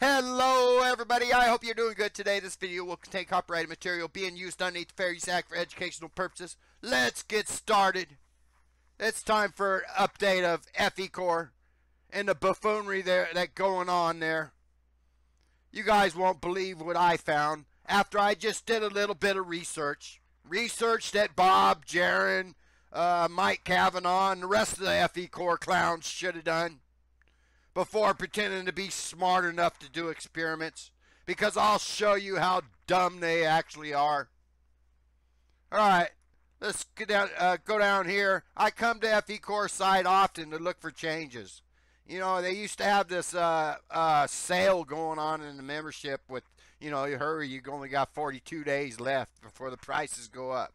Hello everybody, I hope you're doing good today. This video will contain copyrighted material being used underneath the Fair Use Act for educational purposes. Let's get started. It's time for an update of FECORE and the buffoonery that's going on there. You guys won't believe what I found after I just did a little bit of research. Research that Bob, Jaron, Mike Kavanaugh, and the rest of the FECORE clowns should have done before pretending to be smart enough to do experiments, because I'll show you how dumb they actually are. Alright, let's get down, go down here. I come to FECORE site often to look for changes. You know, they used to have this sale going on in the membership with, you know, you hurry, you only got 42 days left before the prices go up.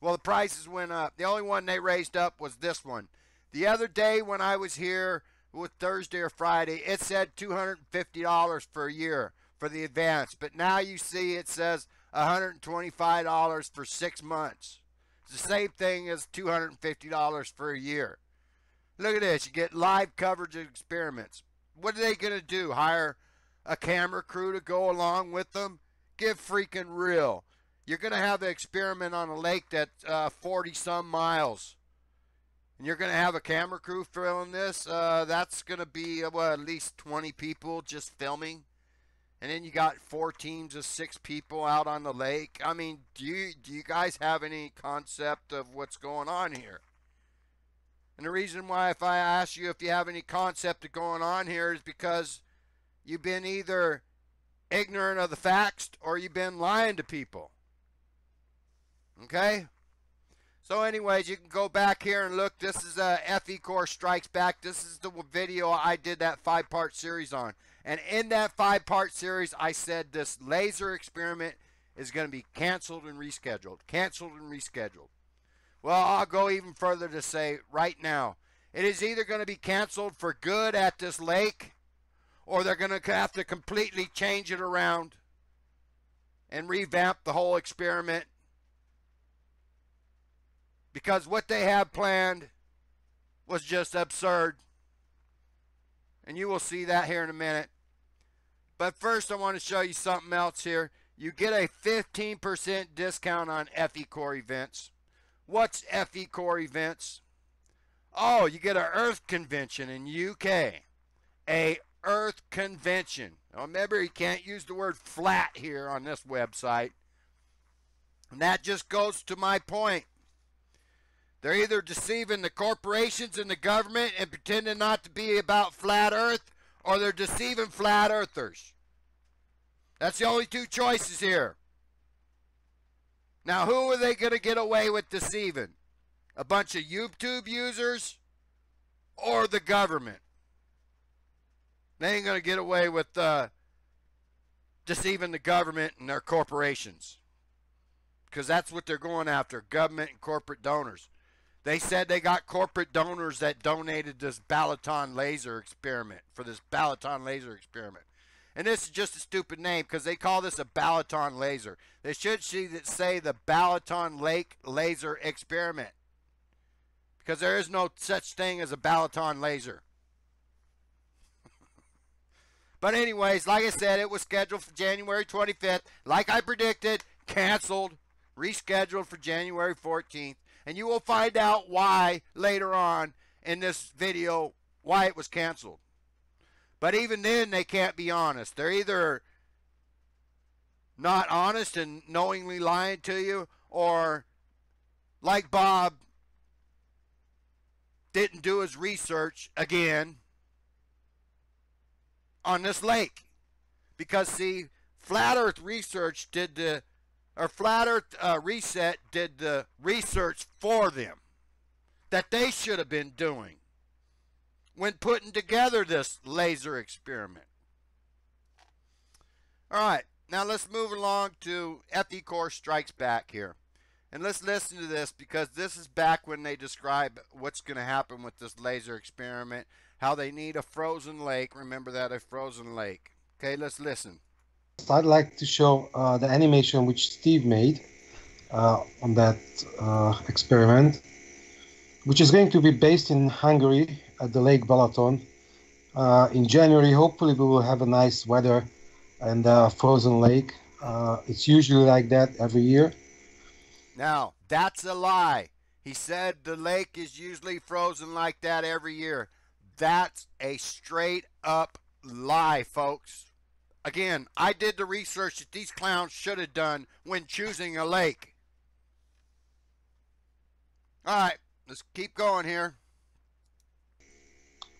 Well, the prices went up. The only one they raised up was this one. The other day when I was here, with Thursday or Friday, it said $250 for a year for the advance, but now you see it says $125 for 6 months. It's the same thing as $250 for a year. Look at this. You get live coverage of experiments. What are they going to do? Hire a camera crew to go along with them? Get freaking real. You're going to have an experiment on a lake that's 40-some miles. And you're going to have a camera crew filming this. That's going to be, well, at least 20 people just filming. And then you got 4 teams of 6 people out on the lake. I mean, do you guys have any concept of what's going on here? And the reason why, if I ask you if you have any concept of going on here, is because you've been either ignorant of the facts or you've been lying to people. Okay? So anyways, you can go back here and look. This is FECORE Strikes Back. This is the video I did that 5-part series on. And in that 5-part series, I said this laser experiment is going to be canceled and rescheduled. Canceled and rescheduled. Well, I'll go even further to say right now, it is either going to be canceled for good at this lake, or they're going to have to completely change it around and revamp the whole experiment. Because what they have planned was just absurd. And you will see that here in a minute. But first I want to show you something else here. You get a 15% discount on FECORE events. What's FECORE events? Oh, you get an Earth convention in UK. A Earth convention. Now remember, you can't use the word flat here on this website. And that just goes to my point. They're either deceiving the corporations and the government and pretending not to be about flat earth, or they're deceiving flat earthers. That's the only 2 choices here. Now, who are they going to get away with deceiving? A bunch of YouTube users or the government? They ain't going to get away with deceiving the government and their corporations, because that's what they're going after, government and corporate donors. They said they got corporate donors that donated this Balaton laser experiment, for this Balaton laser experiment. And this is just a stupid name because they call this a Balaton laser. They should say the Balaton Lake laser experiment, because there is no such thing as a Balaton laser. But anyways, like I said, it was scheduled for January 25th. Like I predicted, canceled, rescheduled for January 14th. And you will find out why later on in this video, why it was canceled. But even then, they can't be honest. They're either not honest and knowingly lying to you, or like Bob, didn't do his research again on this lake. Because see, Flat Earth Research did the Flat Earth Reset did the research for them that they should have been doing when putting together this laser experiment. Alright, now let's move along to FECORE Strikes Back here. And let's listen to this, because this is back when they describe what's going to happen with this laser experiment, how they need a frozen lake. Remember that, a frozen lake. Okay, let's listen. I'd like to show the animation which Steve made on that experiment, which is going to be based in Hungary at the Lake Balaton. In January, hopefully, we will have a nice weather and frozen lake. It's usually like that every year. Now, that's a lie. He said the lake is usually frozen like that every year. That's a straight up lie, folks. Again, I did the research that these clowns should have done when choosing a lake. All right, let's keep going here.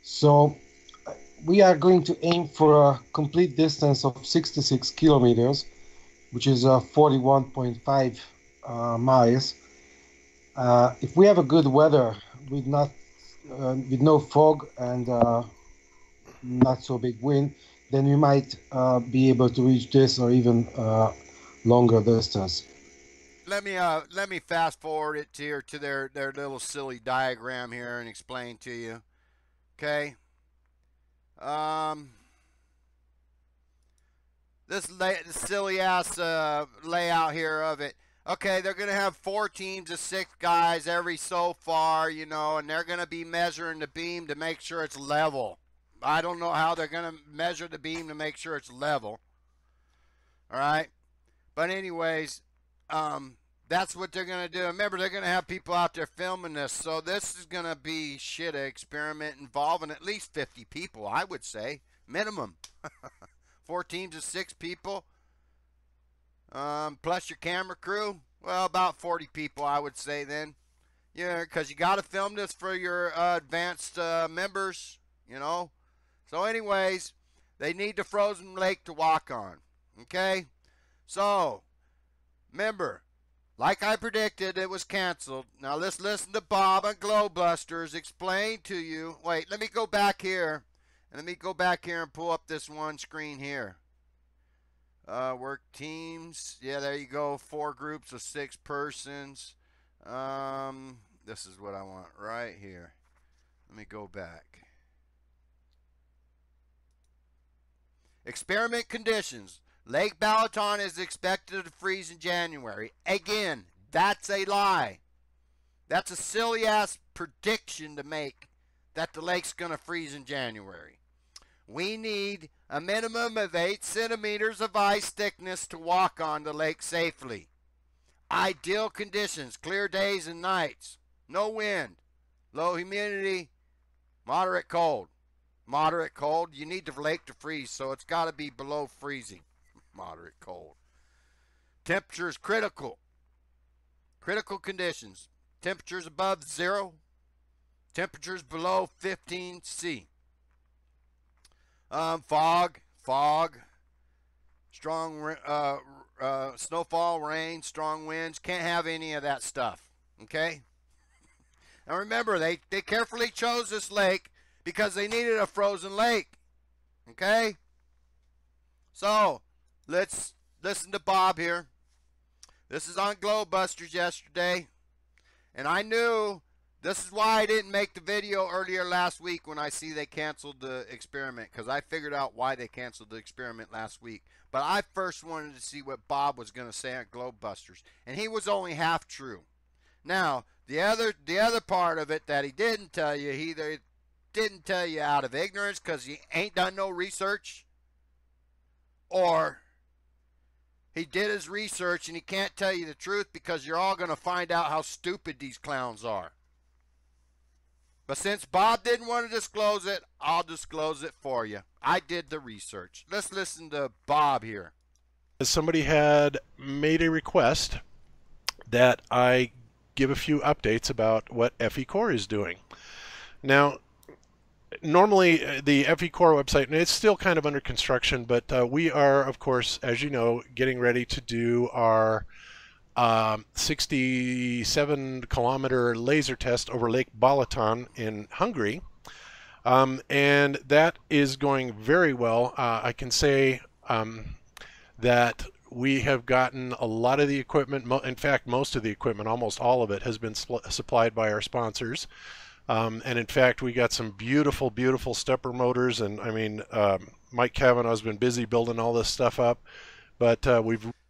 So we are going to aim for a complete distance of 66 kilometers, which is 41.5 miles. If we have a good weather with not with no fog and not so big wind, then we might be able to reach this or even longer distance. Let me fast forward it here to their little silly diagram here and explain to you. Okay. This silly ass layout here of it. Okay, they're going to have 4 teams of 6 guys every so far, you know, and they're going to be measuring the beam to make sure it's level. I don't know how they're going to measure the beam to make sure it's level. All right? But anyways, that's what they're going to do. Remember, they're going to have people out there filming this, so this is going to be an experiment involving at least 50 people, I would say, minimum. 4 teams of 6 people. Plus your camera crew, well, about 40 people, I would say then. Yeah, because you got to film this for your advanced members, you know. So anyways, they need the frozen lake to walk on, okay? So, remember, like I predicted, it was canceled. Now let's listen to Bob and Glowbusters explain to you. Wait, let me go back here. And let me go back here and pull up this one screen here. Work teams. Yeah, there you go. 4 groups of 6 persons. This is what I want right here. Let me go back. Experiment conditions. Lake Balaton is expected to freeze in January. Again, that's a lie. That's a silly ass prediction to make that the lake's going to freeze in January. We need a minimum of 8 centimeters of ice thickness to walk on the lake safely. Ideal conditions, clear days and nights. No wind, low humidity, moderate cold. Moderate cold, you need the lake to freeze, so it's got to be below freezing. Moderate cold. Temperatures critical. Critical conditions. Temperatures above 0. Temperatures below 15 C. Fog. Strong snowfall, rain, strong winds. Can't have any of that stuff. Okay? Now remember, they carefully chose this lake because they needed a frozen lake. Okay? So, let's listen to Bob here. This is on Glowbusters yesterday. And I knew this is why I didn't make the video earlier last week when I see they canceled the experiment, because I figured out why they canceled the experiment last week. But I first wanted to see what Bob was going to say on Glowbusters, and he was only half true. Now, the other part of it that he didn't tell you, he either didn't tell you out of ignorance because he ain't done no research, or he did his research and he can't tell you the truth because you're all going to find out how stupid these clowns are. But since Bob didn't want to disclose it, I'll disclose it for you. I did the research. Let's listen to Bob here. Somebody had made a request that I give a few updates about what FECORE is doing. Now, normally the FECORE website, and it's still kind of under construction, but we are, of course, as you know, getting ready to do our 67-kilometer laser test over Lake Balaton in Hungary, and that is going very well. I can say that we have gotten a lot of the equipment. In fact, most of the equipment, almost all of it, has been supplied by our sponsors. And in fact, we got some beautiful, beautiful stepper motors, and I mean, Mike Cavanaugh's been busy building all this stuff up, but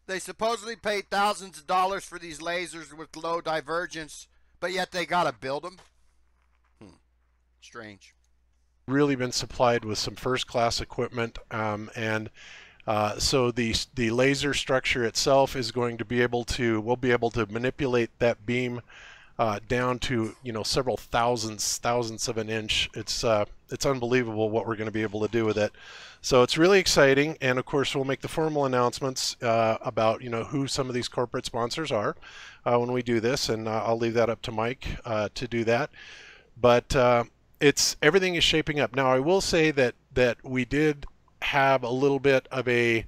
They supposedly paid thousands of dollars for these lasers with low divergence, but yet they got to build them. Strange. really been supplied with some first-class equipment, so the laser structure itself is going to be able to, we'll be able to manipulate that beam down to, you know, several thousandths of an inch. It's unbelievable what we're going to be able to do with it. So it's really exciting, and of course we'll make the formal announcements about, you know, who some of these corporate sponsors are when we do this, and I'll leave that up to Mike to do that. But everything is shaping up. Now I will say that we did have a little bit of a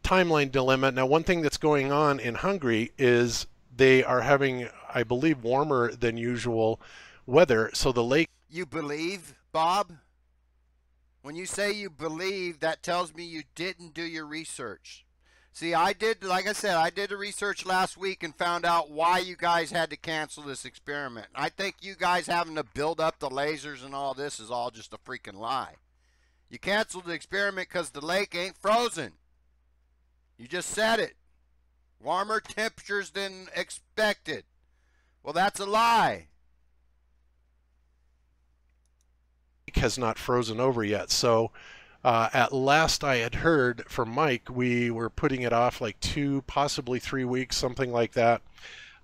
timeline dilemma. Now one thing that's going on in Hungary is they are having, I believe, warmer than usual weather, so the lake... You believe, Bob? When you say you believe, that tells me you didn't do your research. See, I did, like I said, I did the research last week and found out why you guys had to cancel this experiment. I think you guys having to build up the lasers and all this is all just a freaking lie. You canceled the experiment because the lake ain't frozen. You just said it. Warmer temperatures than expected. Well, that's a lie. Has not frozen over yet, so at last I had heard from Mike, we were putting it off like 2, possibly 3 weeks, something like that,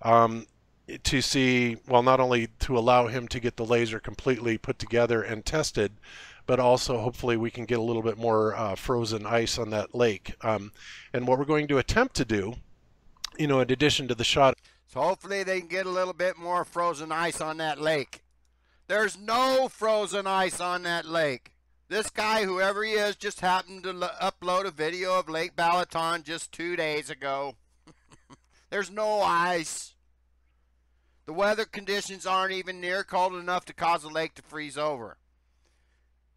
to see, well, not only to allow him to get the laser completely put together and tested, but also hopefully we can get a little bit more frozen ice on that lake. And what we're going to attempt to do, you know, in addition to the shot, so hopefully they can get a little bit more frozen ice on that lake. There's no frozen ice on that lake. This guy, whoever he is, just happened to upload a video of Lake Balaton just 2 days ago. There's no ice. The weather conditions aren't even near cold enough to cause the lake to freeze over.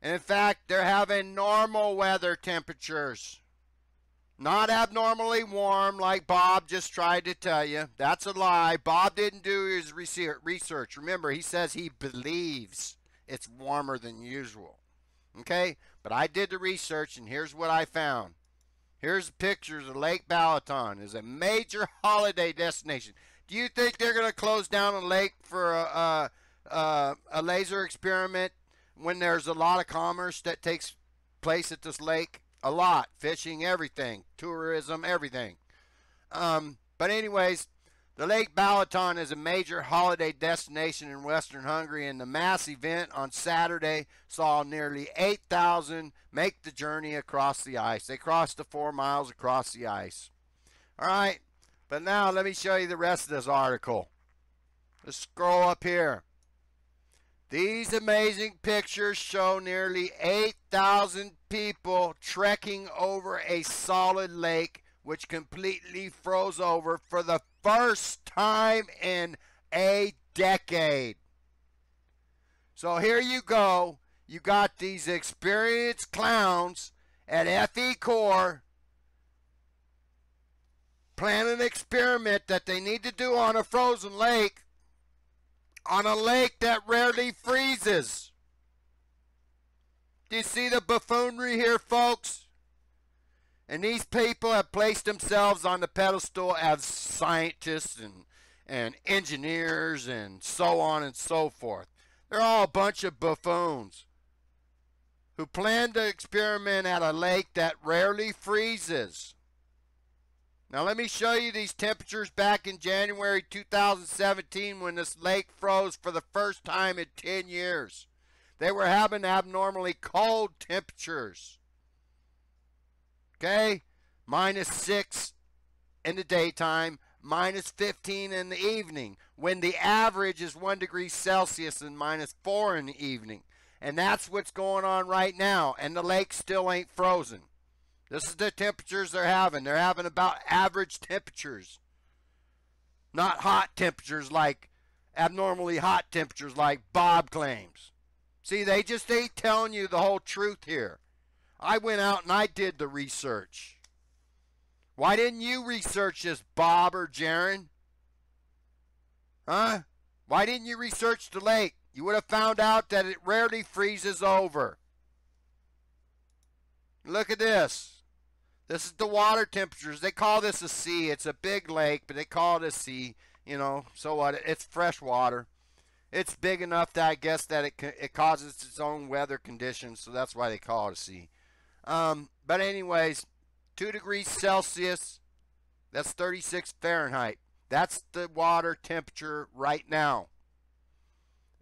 And in fact, they're having normal weather temperatures. Not abnormally warm like Bob just tried to tell you. That's a lie. Bob didn't do his research. Remember, he says he believes it's warmer than usual. Okay? But I did the research, and here's what I found. Here's pictures of Lake Balaton. It's a major holiday destination. Do you think they're going to close down a lake for a laser experiment when there's a lot of commerce that takes place at this lake? A lot. Fishing, everything. Tourism, everything. But anyways, the Lake Balaton is a major holiday destination in Western Hungary, and the mass event on Saturday saw nearly 8,000 make the journey across the ice. They crossed the 4 miles across the ice. All right, but now let me show you the rest of this article. Let's scroll up here. These amazing pictures show nearly 8,000 people trekking over a solid lake which completely froze over for the first time in a decade. So here you go. You got these experienced clowns at FECORE planning an experiment that they need to do on a frozen lake, on a lake that rarely freezes. Do you see the buffoonery here, folks? And these people have placed themselves on the pedestal as scientists and engineers and so on and so forth. They're all a bunch of buffoons who plan to experiment at a lake that rarely freezes. Now let me show you these temperatures back in January 2017 when this lake froze for the first time in 10 years. They were having abnormally cold temperatures. Okay? -6 in the daytime, -15 in the evening, when the average is 1 degree Celsius and -4 in the evening. And that's what's going on right now, and the lake still ain't frozen. This is the temperatures they're having. They're having about average temperatures. Not hot temperatures like, abnormally hot temperatures like Bob claims. See, they just ain't telling you the whole truth here. I went out and I did the research. Why didn't you research this, Bob or Jaron? Huh? Why didn't you research the lake? You would have found out that it rarely freezes over. Look at this. This is the water temperatures. They call this a sea. It's a big lake, but they call it a sea. You know, so what? It's fresh water. It's big enough that I guess that it causes its own weather conditions, so that's why they call it a sea. But anyways, 2 degrees Celsius, that's 36 Fahrenheit. That's the water temperature right now.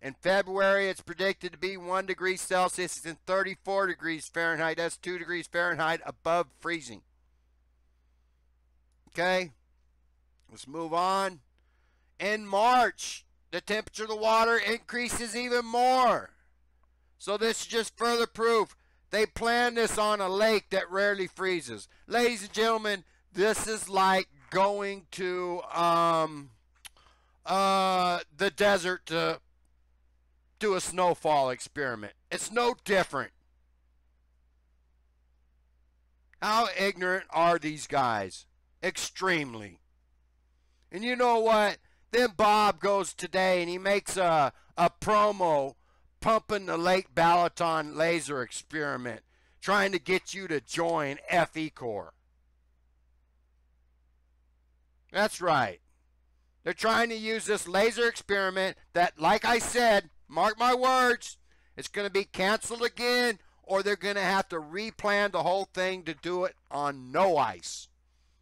In February, it's predicted to be 1 degree Celsius and 34 degrees Fahrenheit. That's 2 degrees Fahrenheit above freezing. Okay, let's move on. In March, the temperature of the water increases even more. So this is just further proof. They planned this on a lake that rarely freezes. Ladies and gentlemen, this is like going to the desert to do a snowfall experiment. It's no different. How ignorant are these guys? Extremely. And you know what? Then Bob goes today and he makes a promo pumping the Lake Balaton laser experiment, trying to get you to join FECORE. That's right. They're trying to use this laser experiment that, like I said, mark my words, it's going to be canceled again, or they're going to have to replan the whole thing to do it on no ice.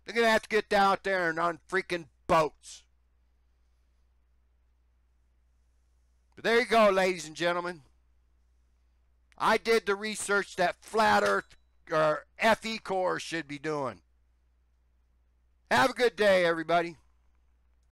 They're going to have to get down there and on freaking boats. But there you go, ladies and gentlemen. I did the research that Flat Earth or FECORE should be doing. Have a good day, everybody.